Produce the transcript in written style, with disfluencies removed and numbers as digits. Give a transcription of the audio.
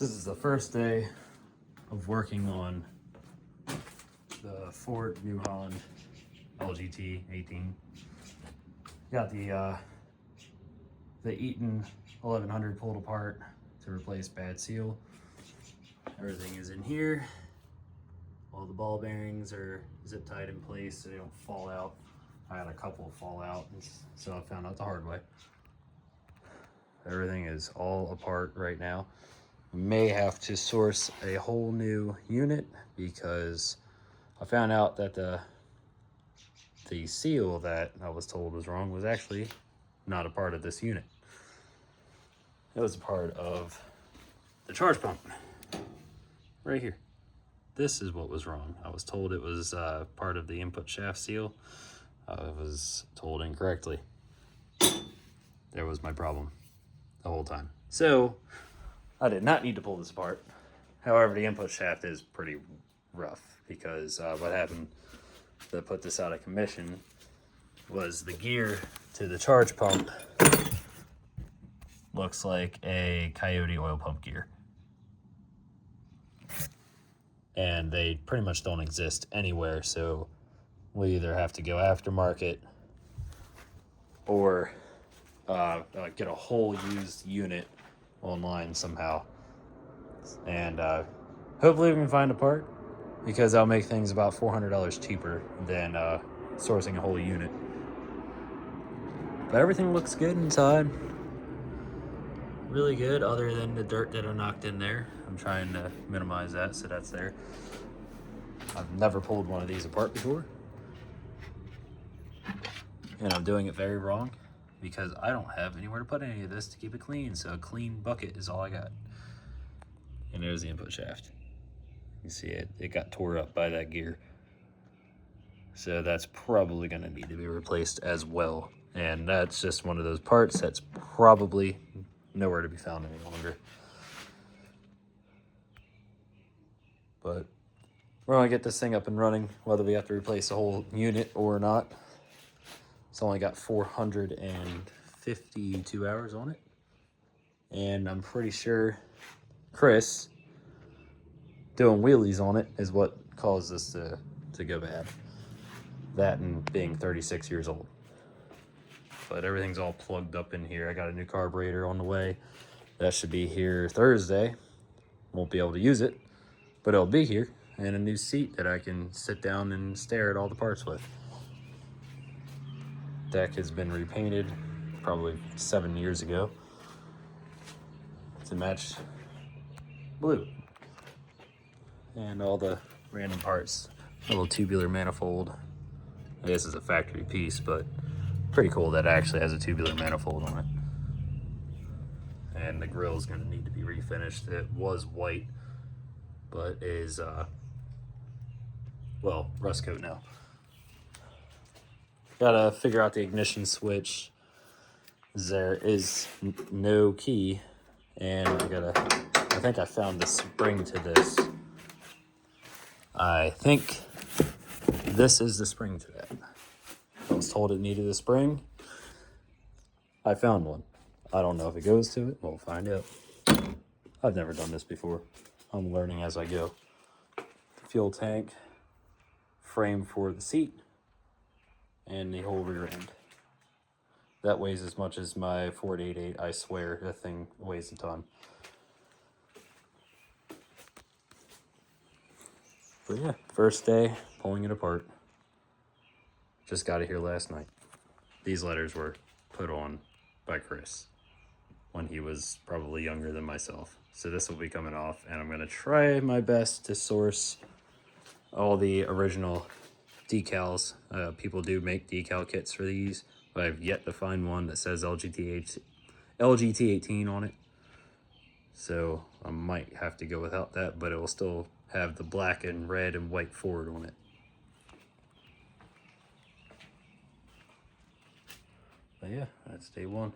This is the first day of working on the Ford New Holland LGT-18. Got the Eaton 1100 pulled apart to replace bad seal. Everything is in here. All the ball bearings are zip tied in place so they don't fall out. I had a couple fall out, so I found out the hard way. Everything is all apart right now. May have to source a whole new unit because I found out that the seal that I was told was wrong was actually not a part of this unit. It was a part of the charge pump right here. This is what was wrong. I was told it was part of the input shaft seal. I was told incorrectly. There was my problem the whole time. So I did not need to pull this apart. However, the input shaft is pretty rough because what happened that put this out of commission was the gear to the charge pump looks like a Coyote oil pump gear. And they pretty much don't exist anywhere, so we either have to go aftermarket or get a whole used unit online somehow, and hopefully we can find a part, because I'll make things about $400 cheaper than sourcing a whole unit. But everything looks good inside, really good, other than the dirt that I knocked in there. I'm trying to minimize that, so that's there. I've never pulled one of these apart before, and I'm doing it very wrong because I don't have anywhere to put any of this to keep it clean, so a clean bucket is all I got. And there's the input shaft. You see it got tore up by that gear. So that's probably gonna need to be replaced as well. And that's just one of those parts that's probably nowhere to be found any longer. But we're gonna get this thing up and running, whether we have to replace a whole unit or not. It's only got 452 hours on it. And I'm pretty sure Chris doing wheelies on it is what caused this to go bad. That and being 36 years old. But everything's all plugged up in here. I got a new carburetor on the way. That should be here Thursday. Won't be able to use it, but it'll be here. And a new seat that I can sit down and stare at all the parts with. Deck has been repainted probably 7 years ago to match blue. And all the random parts. A little tubular manifold. I guess it's a factory piece, but pretty cool that it actually has a tubular manifold on it. And the grill is going to need to be refinished. It was white, but is well, rust coat now. Gotta figure out the ignition switch. There is no key, and I think I found the spring to this. I think this is the spring to that. I was told it needed a spring. I found one. I don't know if it goes to it. We'll find out. I've never done this before. I'm learning as I go. The fuel tank, frame for the seat, and the whole rear end. That weighs as much as my Ford 88. I swear that thing weighs a ton. But yeah, first day pulling it apart. Just got it here last night. These letters were put on by Chris when he was probably younger than myself. So this will be coming off, and I'm gonna try my best to source all the original decals. People do make decal kits for these, but I've yet to find one that says LGT-18 on it. So I might have to go without that, but it will still have the black and red and white Ford on it. But yeah, that's day one.